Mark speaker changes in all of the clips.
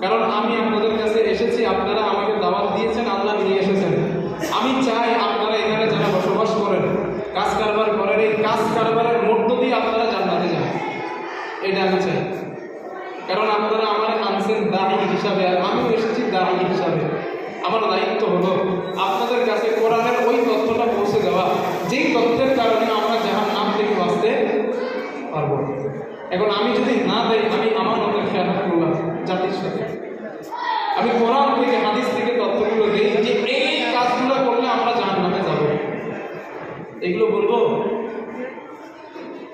Speaker 1: কারণ আমি আপনাদের কাছে এসেছি, আপনারা আমাকে দাওয়াত দিয়েছেন, আল্লাহ নিয়ে এসেছেন। আমি চাই আপনারা এখানে যারা বসবাস করেন, কাজ কারবার করেন, এই কাজ কারবারের মধ্য দিয়ে আপনারা জান্নাতে যান, এটা আমি চাই। কারণ আপনারা আমার আনছেন দায়ী হিসাবে, আর আমিও এসেছি দায়ী হিসাবে। আমার দায়িত্ব হলো আপনাদের কাছে কোরআনের ওই তথ্যটা পৌঁছে দেওয়া, যেই তথ্যের কারণে আমরা জাহান্নাম থেকে বাঁচতে পারবো। এখন আমি যদি না দেই, আমি আমার মধ্যে খেয়াল করলাম জাতির সাথে, আমি কোরআন থেকে হাদিস থেকে তথ্যগুলো দিই যে এই কাজগুলো করলে আমরা জাহান্নামে যাব। এগুলো বলবো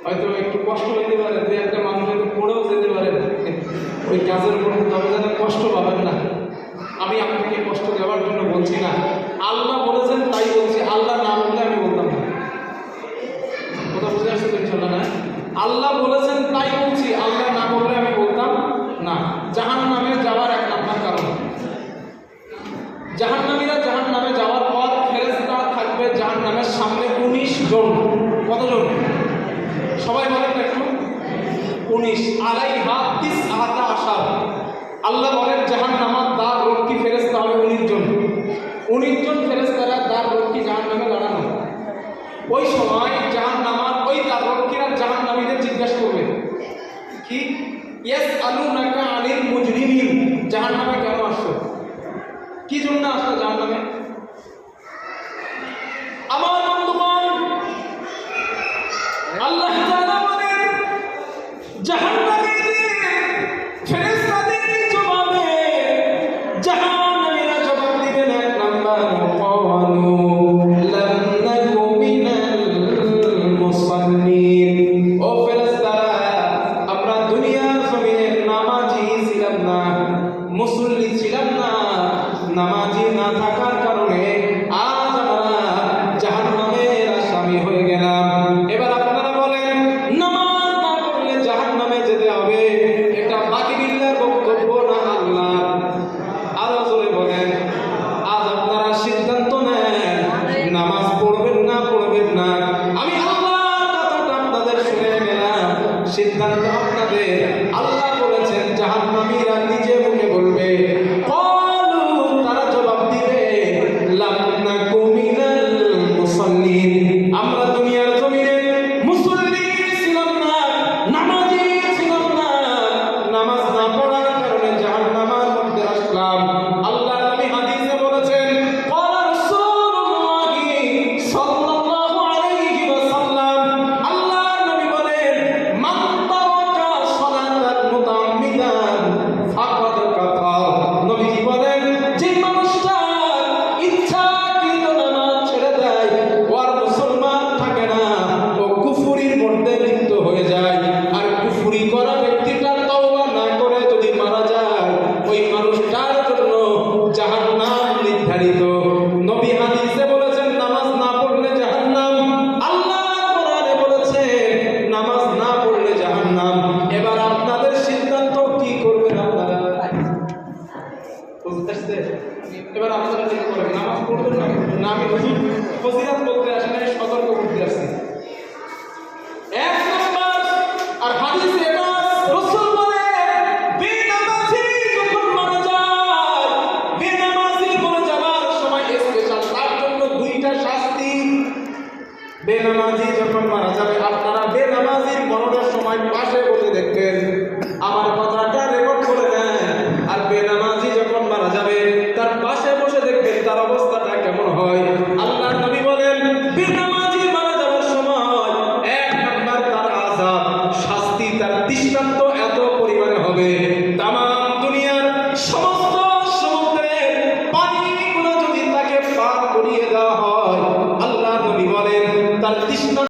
Speaker 1: হয়তো একটু কষ্ট হইতে পারে, দু একটা মানুষ হয়তো পড়েও যেতে পারে ওই কাজের উপর, তবে যাতে কষ্ট পাবেন না। আমি আপনাকে কষ্ট দেওয়ার জন্য বলছি না, আল্লাহ বলেছেন তাই বলছি। আল্লাহ না বললে আমি বলতাম না। কথা বুঝে আসছে তো ইনশাআল্লাহ? না, আল্লাহ বলেছেন তাই বলছি, আল্লাহ না বললে আমি বলতাম না। জাহান্নামে যাওয়ার এক নাম্বার কারণ, জাহান্নামীরা জাহান্নামে যাওয়ার পর ফেরেশতা থাকবে জাহান্নামের সামনে 19 জন। কতজন? সবাই বলেন একটু। 19। আলাইহা 19। আল্লাহ বলেন জাহান্নামের দ্বার রক্ষী ফেরেশতা হবে 19 জন। 19 জন ফেরেশতারা দ্বার রক্ষী জাহান্নামে দাঁড়ানো। ওই সময় জাহান্নামের ওই দ্বার রক্ষীরা জাহান্নামীদের জিজ্ঞাসা করবে কি, ইয়াসআলুনাকা আনিল মুজরিমিন, জাহান্নামে কেন আসছো, কি জন্য আসছো জাহান্নামে? আমার বন্ধুগণ, আল্লাহ তাআলা বলেন জাহান্নামীদের ফেরেশতাদের জবাবে জাহান্নামীরা জবাব দিবেন এক নাম্বার, ক্বালু লাম নাকু মিনাল মুসাল্লিন। ও ফেরেশতারা, আমরা দুনিয়ার জমিনে নামাজি ছিলাম না, মুসল্লি ছিলাম না। নামাজি না থাকার কারণে আজ আমরা জাহান্নামের আসামি হয়ে গেলাম। এবার আপনারা বলেন, নামাজ না পড়লে জাহান্নামে যেতে হবে, এটা বাকি বিল্লাহর বক্তব্য না আল্লাহ? আরো জোরে বলেন। আজ আপনারা সিদ্ধান্ত নেন নামাজ পড়বেন না পড়বেন না। আমি আল্লাহর কথাটা আপনাদের শুনে গেলাম, সিদ্ধান্ত আপনাদের। আল্লাহ বলেছেন জাহান্নামীরা নিজে মুখে বলবে, তারা জবাব দিবে লাম নাকু মিনাল মুসাল্লিন, আমরা দুনিয়ার জমিনে মুসল্লি ছিলাম না, নামাজি ছিলাম না, নামাজ না পড়ার কারণে জাহান্নামের মধ্যে আসলাম। আল্লাহ নবী হাদিসে বলেছেন, ক্বালা রাসূলুল্লাহি সাল্লাল্লাহু আলাইহি ওয়াসাল্লাম, আল্লাহ নবী বলেন, মান তারাকা সালাতান মুতাআম্মিদান ফাকাদ কাফার। নবীজি বলেন, যে মানুষটা ইচ্ছাকৃত নামাজ ছেড়ে দেয়, ওর মুসলমান থাকে না, ও কুফরির মধ্যে লিপ্ত হয়ে যায়। আর কুফরি করা ব্যক্তিটা তওবা না করে যদি মারা যায়, ওই মানুষটার জন্য জাহান্নাম নির্ধারিত। নবী হাদিসে বলেছেন নামাজ না পড়লে জাহান্নাম, আল্লাহ কোরআনে বলেছেন নামাজ না পড়লে জাহান্নাম। এবার আপনাদের সিদ্ধান্ত কি করবেন আপনারা? বুঝতেছে? এবার আপনারা ঠিক করবেন, নামাজ পড়বেন না? আমি হুজুর ফজিলত বলতে আসি না, সতর্ক করতে আসি। এক নাম্বার, আর হাদিসে এটা রাসূল বলে, বেনামাজি যখন মারা যায়, বেনামাজি মরে যাবার সময় স্পেশাল তার জন্য 2টা শাস্তি। বেনামাজি যখন মারা যাবে, আপনারা বেনামাজির মরণের সময় পাশে বসে দেখবেন, আমার কথাটা রেকর্ড করে নেন। আর বেনামাজি যখন মারা যাবে, তার পাশে বসে দেখবেন তার অবস্থাটা কেমন হয়। আল্লাহ নবী বলেন, বেনামাজি মারা যাওয়ার সময় এক নাম্বার তার আযাব, শাস্তি, তার দৃষ্টান্ত এত পরিমাণে হবে